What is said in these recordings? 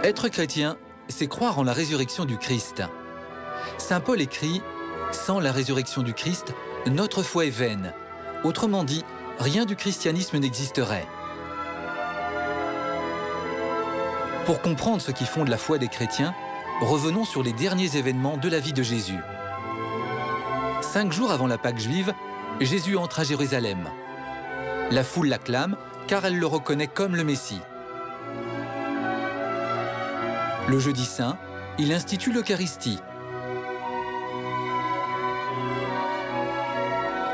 Être chrétien, c'est croire en la résurrection du Christ. Saint Paul écrit « Sans la résurrection du Christ, notre foi est vaine ». Autrement dit, rien du christianisme n'existerait. Pour comprendre ce qui fonde la foi des chrétiens, revenons sur les derniers événements de la vie de Jésus. 5 jours avant la Pâque juive, Jésus entre à Jérusalem. La foule l'acclame car elle le reconnaît comme le Messie. Le jeudi saint, il institue l'Eucharistie.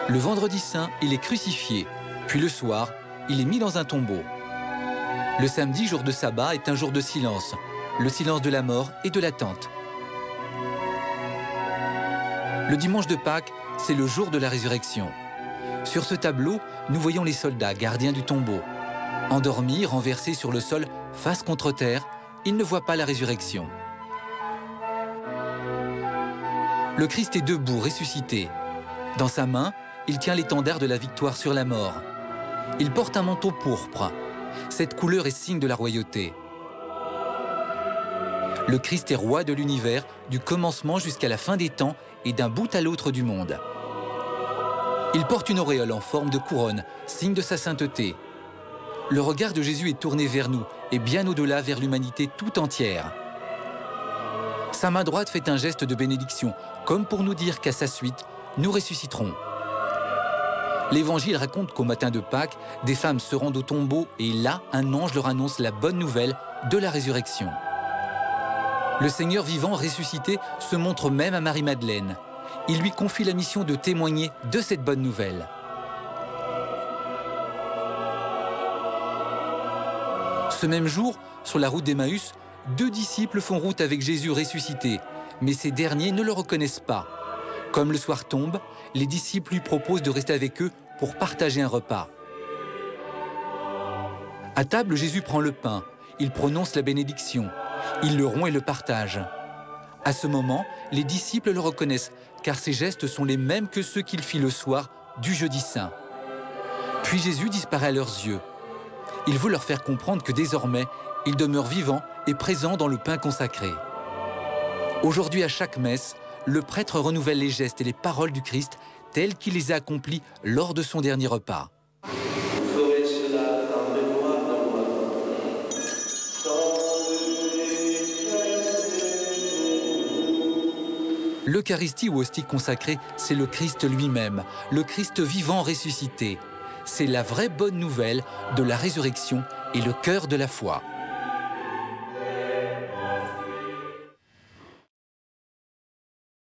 Le vendredi saint, il est crucifié, puis le soir, il est mis dans un tombeau. Le samedi, jour de sabbat, est un jour de silence, le silence de la mort et de l'attente. Le dimanche de Pâques, c'est le jour de la résurrection. Sur ce tableau, nous voyons les soldats gardiens du tombeau. Endormis, renversés sur le sol, face contre terre, ils ne voient pas la résurrection. Le Christ est debout, ressuscité. Dans sa main, il tient l'étendard de la victoire sur la mort. Il porte un manteau pourpre. Cette couleur est signe de la royauté. Le Christ est roi de l'univers, du commencement jusqu'à la fin des temps et d'un bout à l'autre du monde. Il porte une auréole en forme de couronne, signe de sa sainteté. Le regard de Jésus est tourné vers nous et bien au-delà vers l'humanité tout entière. Sa main droite fait un geste de bénédiction, comme pour nous dire qu'à sa suite, nous ressusciterons. L'Évangile raconte qu'au matin de Pâques, des femmes se rendent au tombeau et là, un ange leur annonce la bonne nouvelle de la résurrection. Le Seigneur vivant ressuscité se montre même à Marie-Madeleine. Il lui confie la mission de témoigner de cette bonne nouvelle. Ce même jour, sur la route d'Emmaüs, 2 disciples font route avec Jésus ressuscité, mais ces derniers ne le reconnaissent pas. Comme le soir tombe, les disciples lui proposent de rester avec eux pour partager un repas. À table, Jésus prend le pain, il prononce la bénédiction, il le rompt et le partage. À ce moment, les disciples le reconnaissent, car ses gestes sont les mêmes que ceux qu'il fit le soir du jeudi saint. Puis Jésus disparaît à leurs yeux. Il veut leur faire comprendre que désormais, il demeure vivant et présent dans le pain consacré. Aujourd'hui, à chaque messe, le prêtre renouvelle les gestes et les paroles du Christ tels qu'il les a accomplis lors de son dernier repas. L'Eucharistie ou hostie consacrée, c'est le Christ lui-même, le Christ vivant ressuscité. C'est la vraie bonne nouvelle de la résurrection et le cœur de la foi.